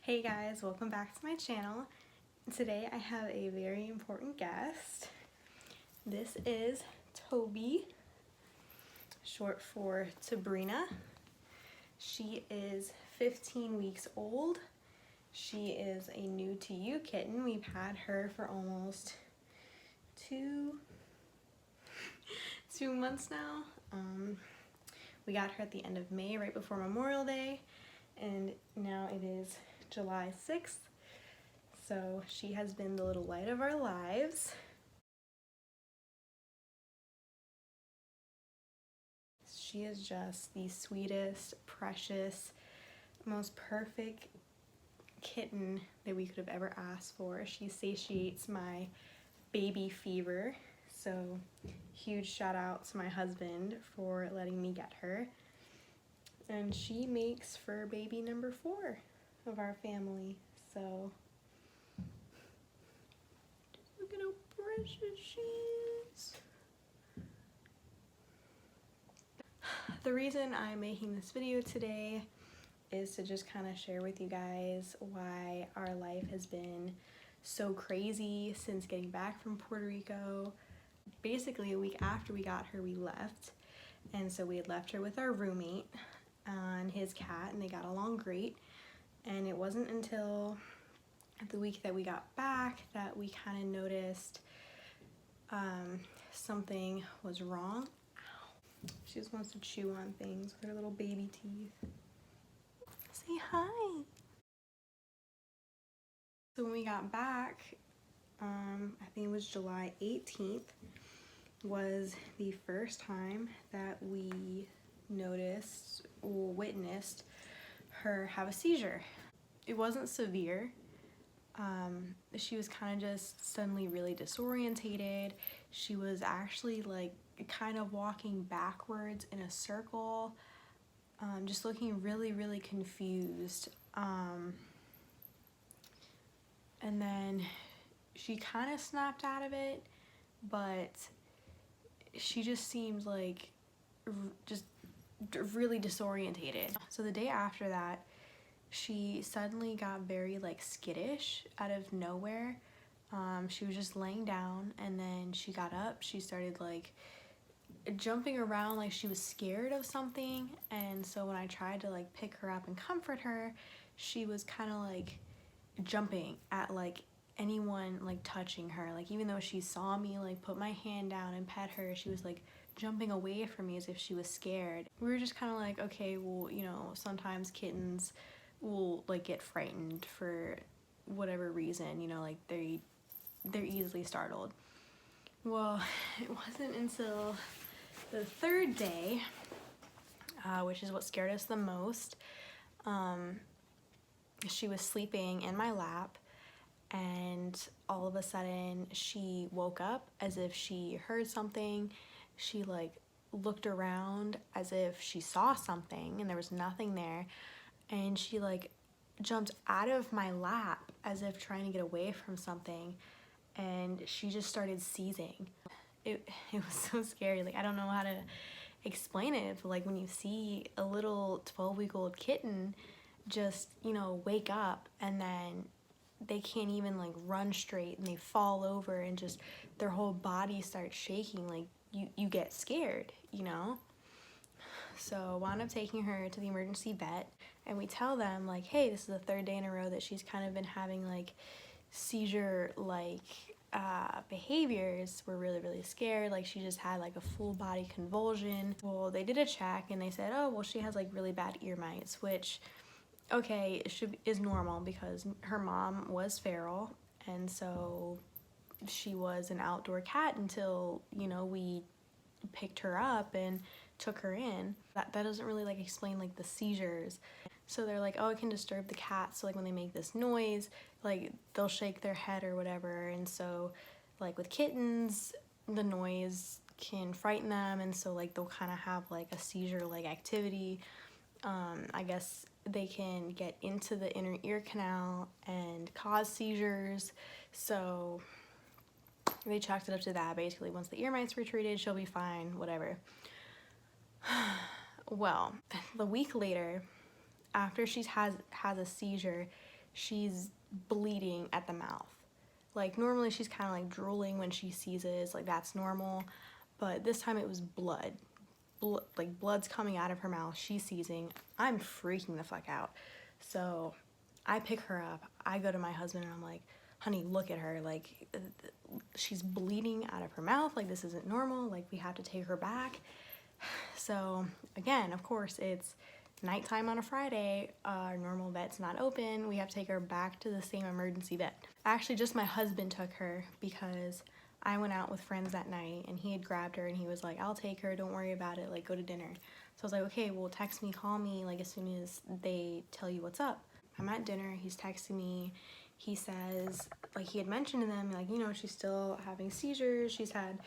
Hey guys, welcome back to my channel. Today I have a very important guest. This is Toby, short for Sabrina. She is 15 weeks old. She is a new to you kitten. We've had her for almost two months now. We got her at the end of May, right before Memorial Day, and now it is July 6th, so she has been the little light of our lives. She is just the sweetest, precious, most perfect kitten that we could have ever asked for. She satiates my baby fever, so huge shout out to my husband for letting me get her. And she makes for baby number 4 of our family. So just look at how precious she is. The reason I'm making this video today is to just kind of share with you guys why our life has been so crazy since getting back from Puerto Rico. Basically a week after we got her, we left, and so we had left her with our roommate and his cat, and they got along great. And it wasn't until the week that we got back that we kind of noticed something was wrong. Ow. She just wants to chew on things with her little baby teeth. Say hi. So when we got back, I think it was July 18th, was the first time that we noticed or witnessed her have a seizure. It wasn't severe. She was kind of just suddenly really disorientated. She was actually like kind of walking backwards in a circle, just looking really confused. And then she kind of snapped out of it, but she just seemed like just really disorientated. So the day after that, she suddenly got very like skittish out of nowhere. She was just laying down, and then she got up. She started like jumping around like she was scared of something. And so when I tried to like pick her up and comfort her, she was kind of like jumping at like anyone like touching her. Like even though she saw me like put my hand down and pet her, she was like jumping away from me as if she was scared. We were just kind of like, okay, well, you know, sometimes kittens will like get frightened for whatever reason, you know, like they're easily startled. Well, it wasn't until the 3rd day, which is what scared us the most. She was sleeping in my lap, and all of a sudden she woke up as if she heard something. She like looked around as if she saw something, and there was nothing there. And she like jumped out of my lap as if trying to get away from something, and she just started seizing. It was so scary. Like I don't know how to explain it, but like when you see a little 12-week-old kitten just, you know, wake up and then they can't even like run straight, and they fall over and just their whole body starts shaking, like you get scared, you know? So I wound up taking her to the emergency vet, and we tell them like, hey, this is the 3rd day in a row that she's kind of been having like seizure like behaviors. We're really scared. Like she just had like a full body convulsion. Well, they did a check and they said, oh well, she has like really bad ear mites, which okay, is normal because her mom was feral, and so she was an outdoor cat until, you know, we picked her up and took her in. That doesn't really like explain like the seizures. So they're like, oh, it can disturb the cat, so like when they make this noise, like they'll shake their head or whatever. And so like with kittens, the noise can frighten them, and so like they'll kind of have like a seizure like activity. I guess they can get into the inner ear canal and cause seizures. So they chalked it up to that. Basically, once the ear mites were treated, she'll be fine, whatever. Well, the week later, after she has a seizure, she's bleeding at the mouth. Like normally she's kind of like drooling when she seizes, like that's normal, but this time it was blood. Like blood's coming out of her mouth, she's seizing. I'm freaking the fuck out. So I pick her up, I go to my husband and I'm like, honey, look at her, like she's bleeding out of her mouth, like this isn't normal, like we have to take her back. So again, of course, it's nighttime on a Friday, our normal vet's not open, we have to take her back to the same emergency vet. Actually, just my husband took her because I went out with friends that night and he had grabbed her and he was like, I'll take her, don't worry about it, like go to dinner. So I was like, okay, well text me, call me, like as soon as they tell you what's up. I'm at dinner, he's texting me, he says, like he had mentioned to them, like, you know, she's still having seizures, she's had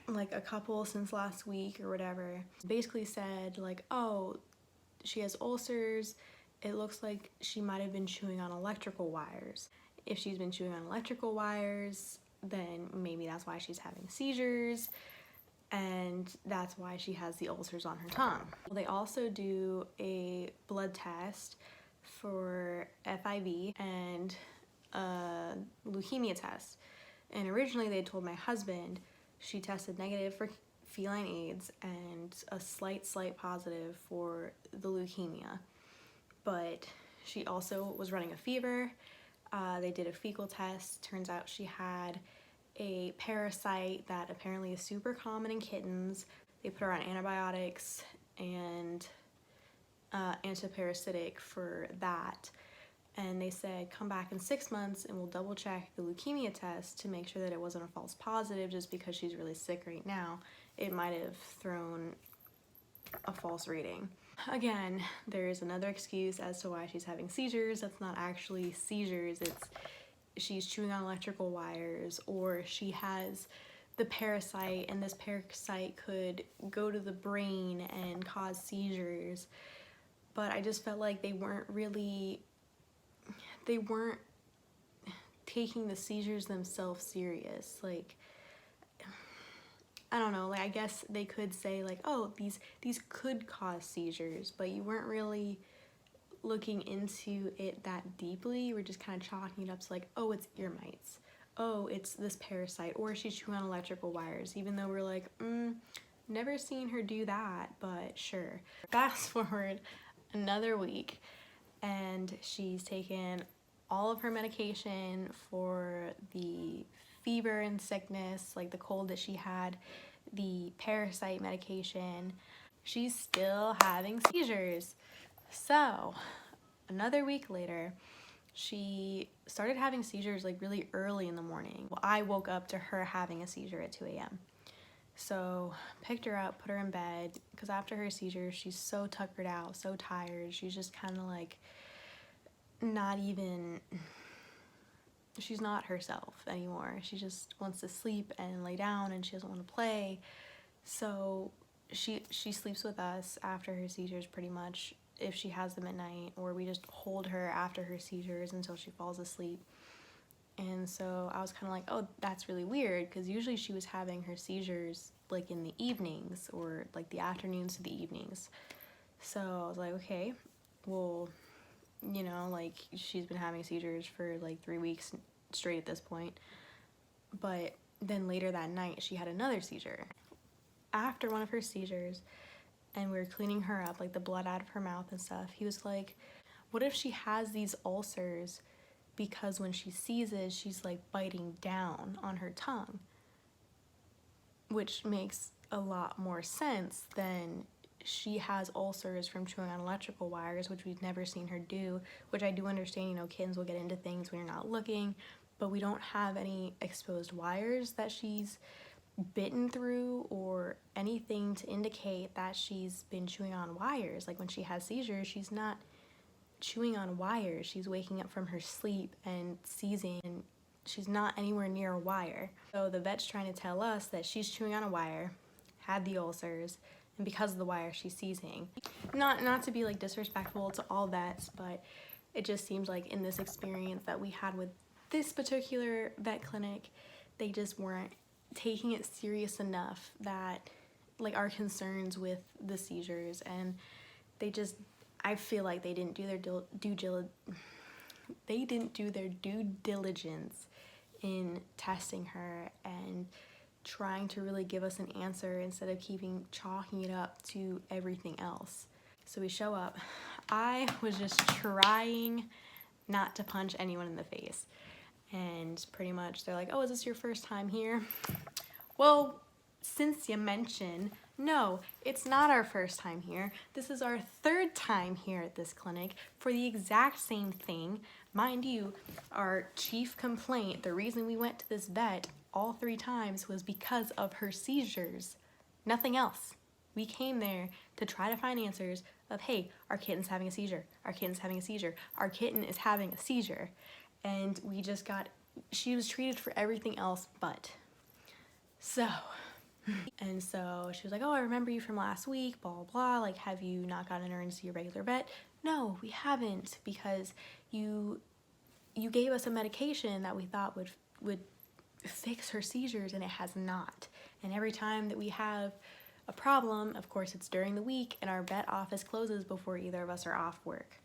like a couple since last week or whatever. Basically said like, oh, she has ulcers, it looks like she might have been chewing on electrical wires. If she's been chewing on electrical wires, then maybe that's why she's having seizures, and that's why she has the ulcers on her tongue. They also do a blood test for FIV and a leukemia test. And originally they told my husband she tested negative for feline AIDS and a slight positive for the leukemia. But she also was running a fever. They did a fecal test. Turns out she had a parasite that apparently is super common in kittens. They put her on antibiotics and antiparasitic for that. And they said, come back in 6 months and we'll double check the leukemia test to make sure that it wasn't a false positive. Just because she's really sick right now, it might have thrown a false reading. Again, there's another excuse as to why she's having seizures. That's not actually seizures, it's she's chewing on electrical wires, or she has the parasite and this parasite could go to the brain and cause seizures. But I just felt like they weren't taking the seizures themselves serious. Like, I don't know, like I guess they could say like, oh, these could cause seizures, but you weren't really looking into it that deeply. You were just kind of chalking it up to like, oh, it's ear mites, oh, it's this parasite, or she's chewing on electrical wires, even though we're like, never seen her do that, but sure. Fast forward another week and she's taken all of her medication for the fever and sickness, like the cold that she had, the parasite medication. She's still having seizures. So another week later, she started having seizures like really early in the morning. Well, I woke up to her having a seizure at 2 a.m. So picked her up, put her in bed, because after her seizure, she's so tuckered out, so tired. She's just kind of like she's not herself anymore. She just wants to sleep and lay down and she doesn't want to play. So she sleeps with us after her seizures pretty much, if she has them at night, or we just hold her after her seizures until she falls asleep. And so I was kind of like, oh, that's really weird, because usually she was having her seizures like in the evenings, or like the afternoons to the evenings. So I was like, okay, well, you know, like she's been having seizures for like 3 weeks straight at this point. But then later that night she had another seizure. After one of her seizures, and we were cleaning her up, like the blood out of her mouth and stuff, he was like, what if she has these ulcers because when she seizes, she's like biting down on her tongue? Which makes a lot more sense than she has ulcers from chewing on electrical wires, which we've never seen her do, which I do understand, you know, kittens will get into things when you're not looking, but we don't have any exposed wires that she's bitten through or anything to indicate that she's been chewing on wires. Like when she has seizures, she's not chewing on wires. She's waking up from her sleep and seizing, and she's not anywhere near a wire. So the vet's trying to tell us that she's chewing on a wire, had the ulcers, and because of the wire she's seizing. Not to be like disrespectful to all vets, but it just seems like in this experience that we had with this particular vet clinic, they just weren't taking it serious enough, that like our concerns with the seizures, and they just, I feel like they didn't do their they didn't do their due diligence in testing her and trying to really give us an answer instead of chalking it up to everything else. So we show up. I was just trying not to punch anyone in the face. And pretty much they're like, oh, is this your first time here? Well, since you mention, no, it's not our first time here. This is our third time here at this clinic for the exact same thing. Mind you, our chief complaint, the reason we went to this vet all 3 times was because of her seizures. Nothing else. We came there to try to find answers of, hey, our kitten's having a seizure. Our kitten's having a seizure. Our kitten is having a seizure. And we just got, she was treated for everything else but. So, and so she was like, oh, I remember you from last week, blah, blah, blah. Like, have you not gotten her into your regular vet? No, we haven't, because you gave us a medication that we thought would fix her seizures, and it has not. And every time that we have a problem, of course, it's during the week, and our vet office closes before either of us are off work.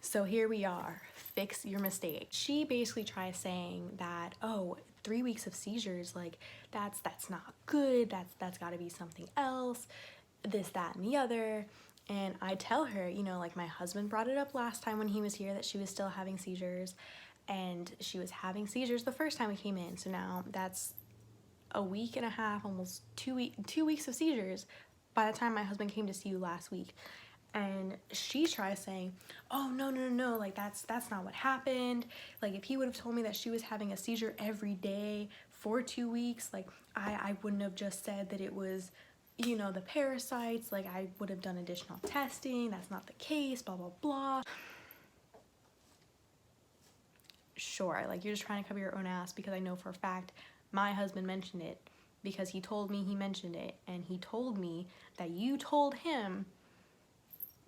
So here we are, fix your mistake. She basically tries saying that, oh, 3 weeks of seizures, like that's not good, that's gotta be something else, this, that, and the other. And I tell her, you know, like my husband brought it up last time when he was here that she was still having seizures, and she was having seizures the first time we came in. So now that's a week and a half, almost 2 weeks of seizures by the time my husband came to see you last week. And she tries saying, oh, no, like that's not what happened. Like if he would have told me that she was having a seizure every day for 2 weeks, like I wouldn't have just said that it was, you know, the parasites. Like I would have done additional testing. That's not the case, blah, blah, blah. Sure, like you're just trying to cover your own ass, because I know for a fact my husband mentioned it, because he told me he mentioned it, and he told me that you told him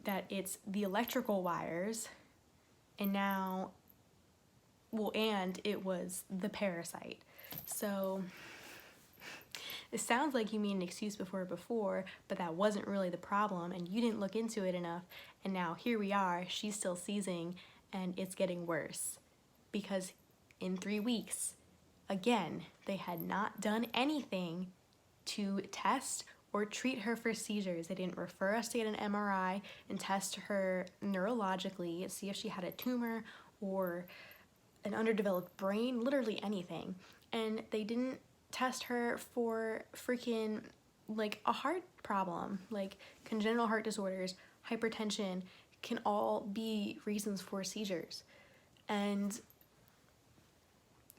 that it's the electrical wires, and now, well, and it was the parasite. So it sounds like you made an excuse before, but that wasn't really the problem, and you didn't look into it enough, and now here we are, she's still seizing, and it's getting worse. Because in 3 weeks, again, they had not done anything to test or treat her for seizures. They didn't refer us to get an MRI and test her neurologically, see if she had a tumor or an underdeveloped brain, literally anything. And they didn't test her for freaking like a heart problem, like congenital heart disorders, hypertension can all be reasons for seizures. And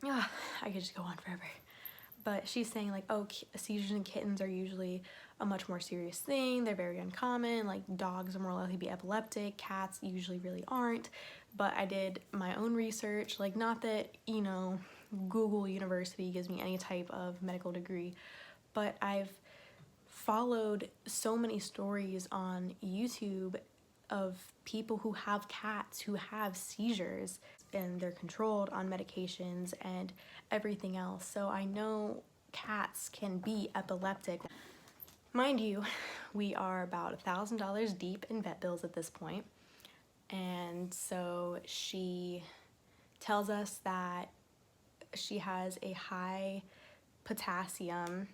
I could just go on forever. But she's saying like, oh, seizures in kittens are usually a much more serious thing. They're very uncommon. Like dogs are more likely to be epileptic. Cats usually really aren't. But I did my own research. Like not that, you know, Google University gives me any type of medical degree. But I've followed so many stories on YouTube of people who have cats who have seizures, and they're controlled on medications and everything else. So I know cats can be epileptic. Mind you, we are about $1,000 deep in vet bills at this point. And so she tells us that she has a high potassium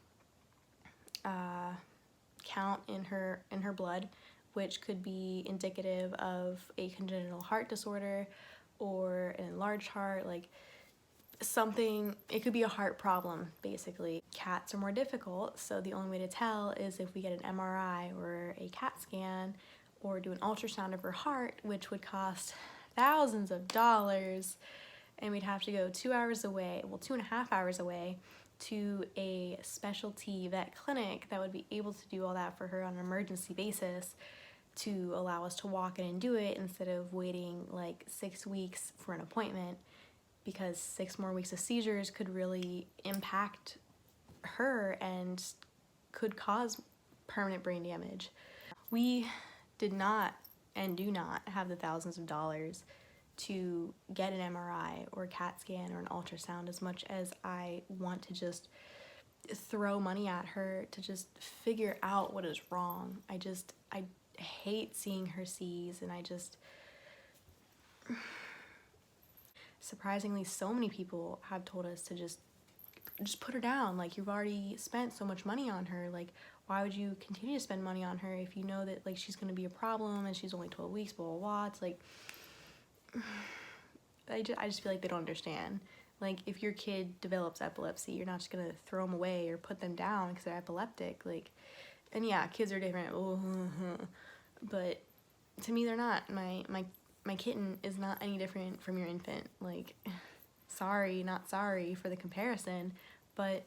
count in her blood, which could be indicative of a congenital heart disorder or an enlarged heart, like something, it could be a heart problem basically. Cats are more difficult, so the only way to tell is if we get an MRI or a CAT scan or do an ultrasound of her heart, which would cost thousands of dollars, and we'd have to go 2 hours away, well 2.5 hours away, to a specialty vet clinic that would be able to do all that for her on an emergency basis, to allow us to walk in and do it instead of waiting like 6 weeks for an appointment, because 6 more weeks of seizures could really impact her and could cause permanent brain damage. We did not and do not have the thousands of dollars to get an MRI or a CAT scan or an ultrasound, as much as I want to just throw money at her to just figure out what is wrong. I hate seeing her seize, and surprisingly, so many people have told us to just put her down. Like, you've already spent so much money on her. Like, why would you continue to spend money on her if you know that, like, she's going to be a problem and she's only 12 weeks, blah, blah, blah. It's like, I just feel like they don't understand. Like, if your kid develops epilepsy, you're not just going to throw them away or put them down because they're epileptic. Like, and yeah, kids are different. But to me, they're not. My kitten is not any different from your infant. Like, sorry, not sorry for the comparison, but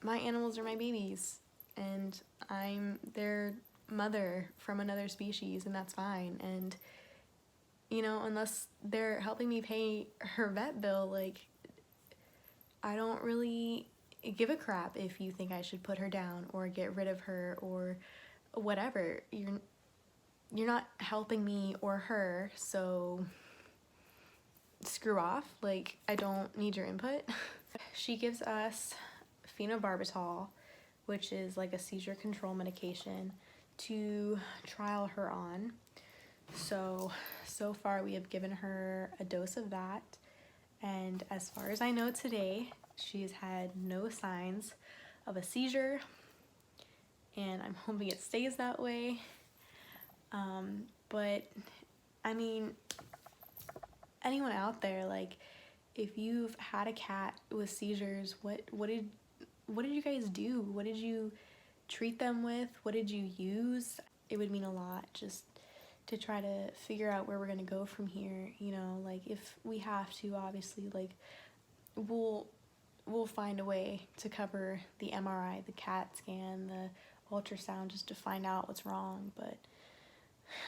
my animals are my babies, and I'm their mother from another species, and that's fine. And, you know, unless they're helping me pay her vet bill, like, I don't really give a crap if you think I should put her down or get rid of her or whatever. You're not helping me or her, so screw off. Like, I don't need your input. She gives us phenobarbital, which is like a seizure control medication, to trial her on. So far we have given her a dose of that, and as far as I know today, she's had no signs of a seizure, and I'm hoping it stays that way. But I mean, anyone out there, like, if you've had a cat with seizures, what did you guys do? What did you treat them with? What did you use? It would mean a lot just to try to figure out where we're gonna go from here. You know, like, if we have to, obviously, like, we'll find a way to cover the MRI, the CAT scan, the ultrasound, just to find out what's wrong. But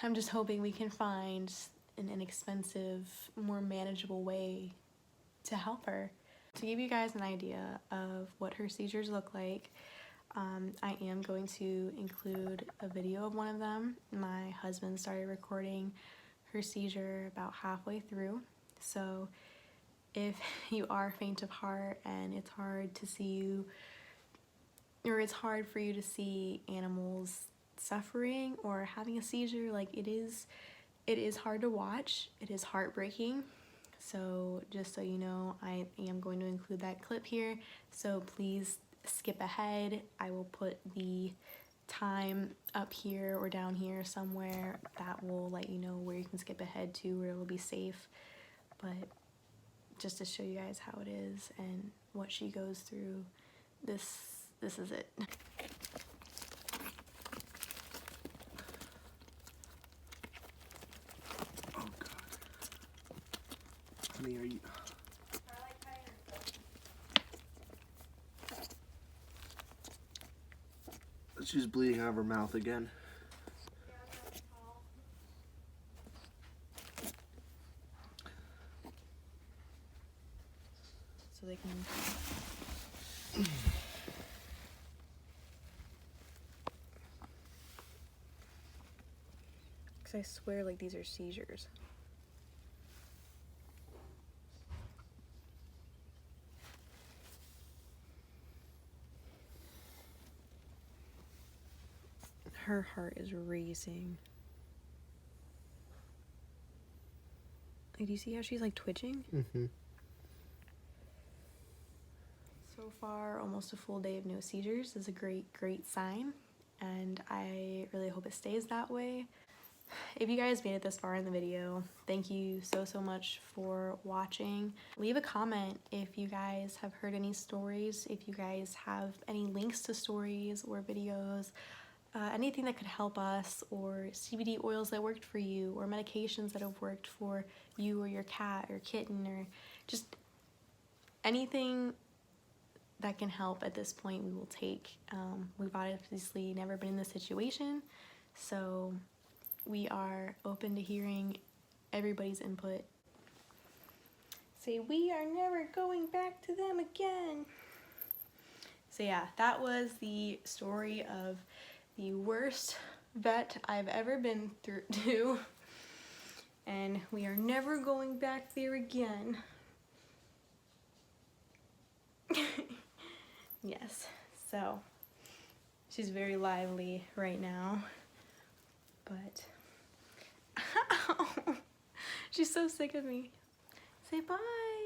I'm just hoping we can find an inexpensive, more manageable way to help her. To give you guys an idea of what her seizures look like, I am going to include a video of one of them. My husband started recording her seizure about halfway through, so if you are faint of heart and it's hard to see you, or it's hard for you to see animals suffering or having a seizure, like, it is hard to watch. It is heartbreaking. So just so you know, I am going to include that clip here, so please skip ahead. I will put the time up here or down here somewhere that will let you know where you can skip ahead to, where it will be safe. But just to show you guys how it is and what she goes through, this is it. Oh God. Honey, are you... She's bleeding out of her mouth again. So they can... Because I swear, like, these are seizures. Her heart is racing. Like, do you see how she's, like, twitching? Mm-hmm. So far, almost a full day of no seizures is a great sign, and I really hope it stays that way. If you guys made it this far in the video, thank you so much for watching. Leave a comment if you guys have heard any stories, if you guys have any links to stories or videos, anything that could help us, or CBD oils that worked for you, or medications that have worked for you or your cat or kitten, or just anything that can help at this point we will take. We've obviously never been in this situation, so we are open to hearing everybody's input. Say, we are never going back to them again. So yeah, that was the story of the worst vet I've ever been to, and we are never going back there again. Yes, so she's very lively right now, but she's so sick of me. Say bye.